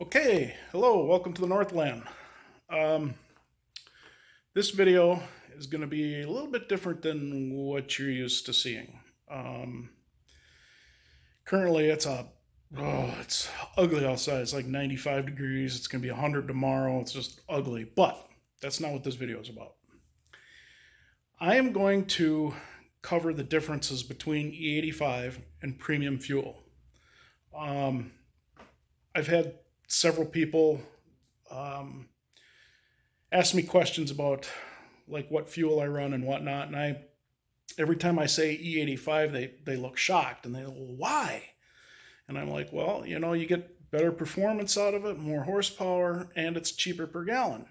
Okay, hello, welcome to the Northland. This video is going to be a little bit different than what you're used to seeing. Currently, it's ugly outside. It's like 95 degrees. It's going to be 100 tomorrow. It's just ugly, but that's not what this video is about. I am going to cover the differences between E85 and premium fuel. I've had several people ask me questions about like what fuel I run and whatnot, and every time I say E85, they look shocked and they go, well, why? And I'm like, well, you get better performance out of it, more horsepower, and it's cheaper per gallon.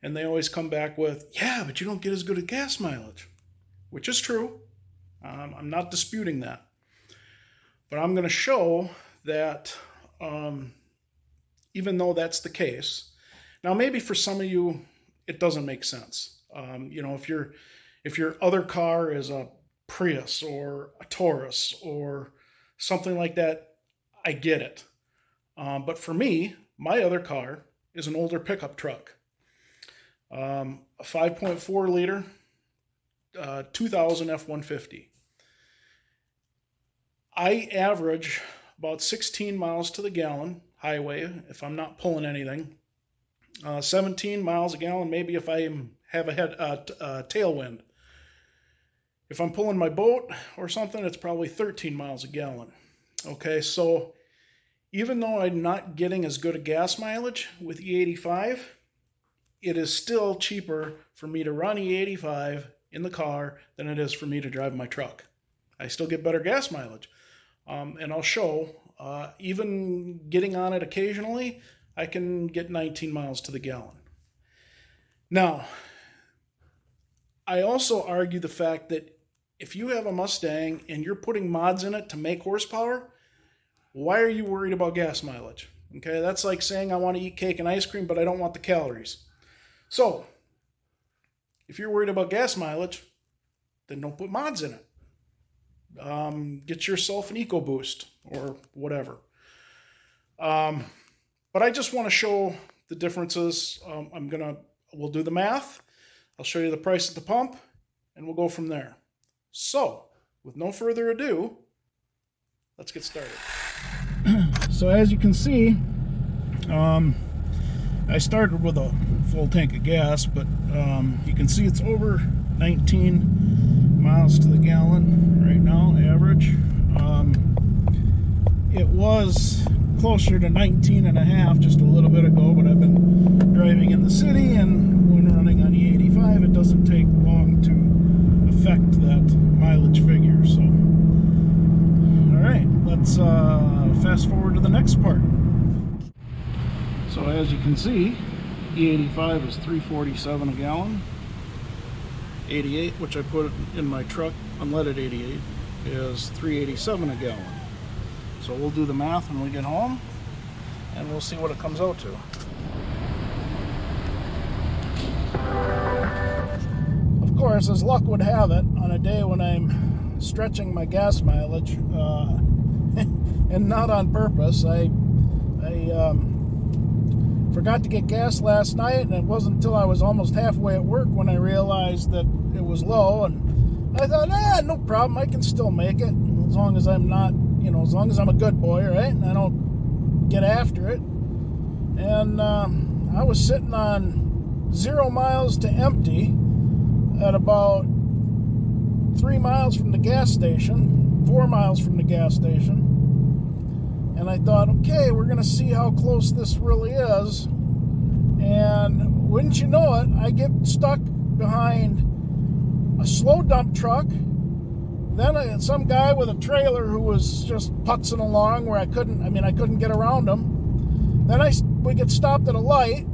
And they always come back with, yeah, but you don't get as good a gas mileage, which is true. I'm not disputing that, but I'm going to show that even though that's the case, now maybe for some of you it doesn't make sense. If your other car is a Prius or a Taurus or something like that, I get it. But for me, my other car is an older pickup truck, a 5.4 liter 2000 F-150. I average about 16 miles to the gallon highway if I'm not pulling anything. 17 miles a gallon maybe if I have a tailwind. If I'm pulling my boat or something, it's probably 13 miles a gallon. Okay, so even though I'm not getting as good a gas mileage with E85, it is still cheaper for me to run E85 in the car than it is for me to drive my truck. I still get better gas mileage. And I'll show, even getting on it occasionally, I can get 19 miles to the gallon. Now, I also argue the fact that if you have a Mustang and you're putting mods in it to make horsepower, why are you worried about gas mileage? Okay, that's like saying I want to eat cake and ice cream, but I don't want the calories. So, if you're worried about gas mileage, then don't put mods in it. Get yourself an EcoBoost or whatever. But I just want to show the differences. We'll do the math. I'll show you the price at the pump, and we'll go from there. So, with no further ado, let's get started. So as you can see, I started with a full tank of gas, but you can see it's over 19 miles to the gallon right now, average. It was closer to 19 and a half just a little bit ago, but I've been driving in the city, and when running on E85, it doesn't take long to affect that mileage figure. So, all right, let's fast forward to the next part. So as you can see, E85 is $3.47 a gallon. 88, which I put in my truck, unleaded 88, is $3.87 a gallon. So we'll do the math when we get home, and we'll see what it comes out to. Of course, as luck would have it, on a day when I'm stretching my gas mileage, and not on purpose, I forgot to get gas last night, and it wasn't until I was almost halfway at work when I realized that it was low, and I thought, no problem, I can still make it, as long as I'm not, as long as I'm a good boy, right, and I don't get after it. And I was sitting on 0 miles to empty at about 3 miles from the gas station, 4 miles from the gas station. And I thought, okay, we're going to see how close this really is. And wouldn't you know it, I get stuck behind a slow dump truck. Then some guy with a trailer who was just putzing along where I couldn't get around him. Then we get stopped at a light.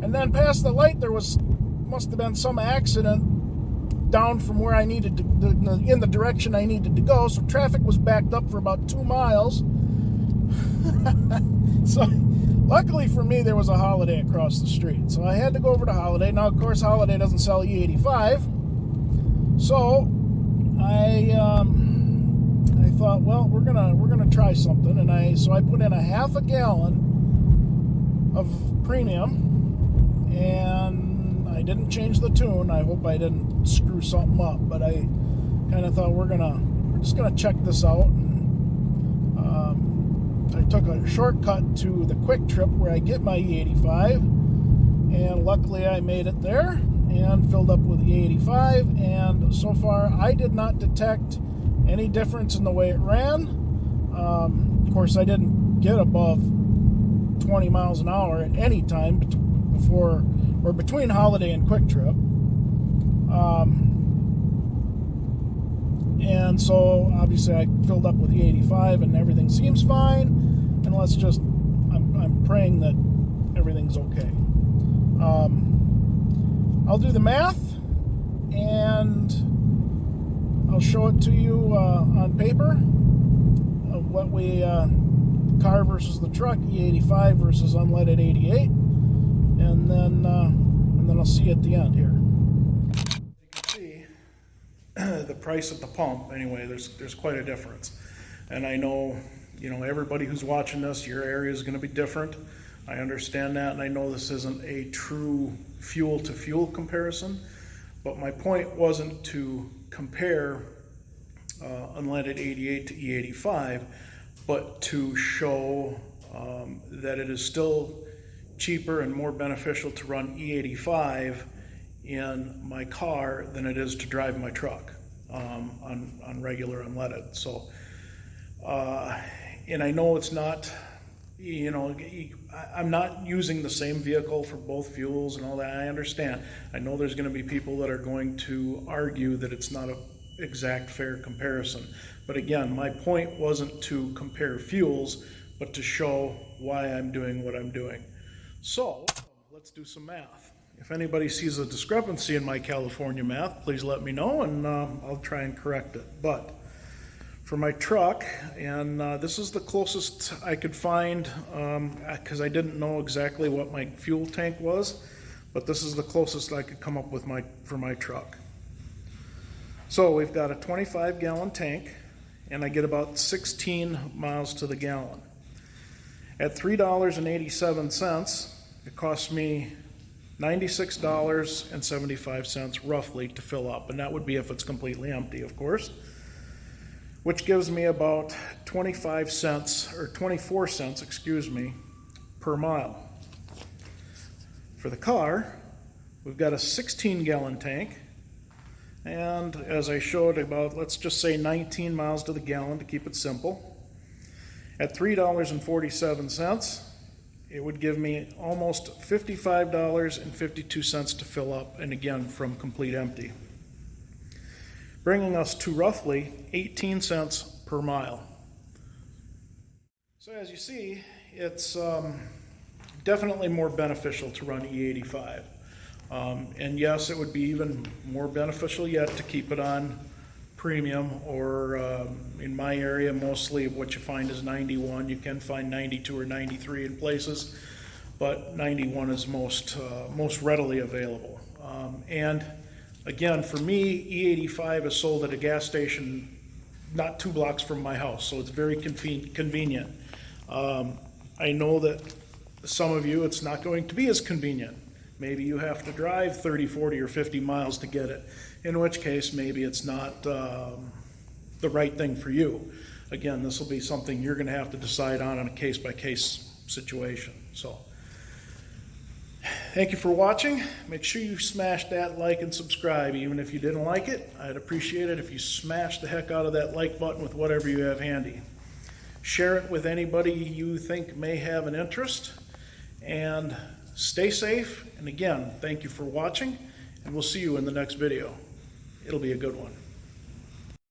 And then past the light, must have been some accident down from where I needed to, in the direction I needed to go. So traffic was backed up for about 2 miles. So luckily for me, there was a Holiday across the street, so I had to go over to Holiday. Now, of course, Holiday doesn't sell E85, so I thought, well, we're gonna try something, and so I put in a half a gallon of premium, and I didn't change the tune. I hope I didn't screw something up, but I kind of thought we're just gonna check this out. And I took a shortcut to the Quick Trip where I get my E85, and luckily I made it there and filled up with the E85, and so far I did not detect any difference in the way it ran. Of course, I didn't get above 20 miles an hour at any time before or between Holiday and Quick Trip. And so obviously I filled up with the 85 and everything seems fine, and I'm praying that everything's okay. I'll do the math and I'll show it to you on paper of what we car versus the truck, E85 versus unleaded 88, and then I'll see you at the end here. You can see the price at the pump. Anyway, there's quite a difference, and I know everybody who's watching this, your area is going to be different. I understand that, and I know this isn't a true fuel to fuel comparison, but my point wasn't to compare unleaded 88 to E85, but to show that it is still cheaper and more beneficial to run E85 in my car than it is to drive my truck on regular unleaded. So, and I know it's not, I'm not using the same vehicle for both fuels and all that. I understand. I know there's going to be people that are going to argue that it's not an exact fair comparison. But again, my point wasn't to compare fuels, but to show why I'm doing what I'm doing. So let's do some math. If anybody sees a discrepancy in my California math, please let me know, and I'll try and correct it. But for my truck, and this is the closest I could find, because I didn't know exactly what my fuel tank was, but this is the closest I could come up with for my truck. So we've got a 25-gallon tank, and I get about 16 miles to the gallon. At $3.87, it costs me $96.75 roughly to fill up, and that would be if it's completely empty, of course, which gives me about 24 cents, per mile. For the car, we've got a 16-gallon tank, and as I showed, about, let's just say 19 miles to the gallon to keep it simple. At $3.47, it would give me almost $55.52 to fill up, and again, from complete empty, bringing us to roughly 18 cents per mile. So as you see, it's definitely more beneficial to run E85. And yes, it would be even more beneficial yet to keep it on premium, or in my area, mostly what you find is 91. You can find 92 or 93 in places, but 91 is most readily available. And again, for me, E85 is sold at a gas station not 2 blocks from my house, so it's very convenient. I know that some of you, it's not going to be as convenient. Maybe you have to drive 30, 40, or 50 miles to get it, in which case maybe it's not the right thing for you. Again, this will be something you're going to have to decide on a case-by-case situation. So, thank you for watching. Make sure you smash that like and subscribe. Even if you didn't like it, I'd appreciate it if you smash the heck out of that like button with whatever you have handy. Share it with anybody you think may have an interest, and stay safe. And again, thank you for watching, and we'll see you in the next video. It'll be a good one.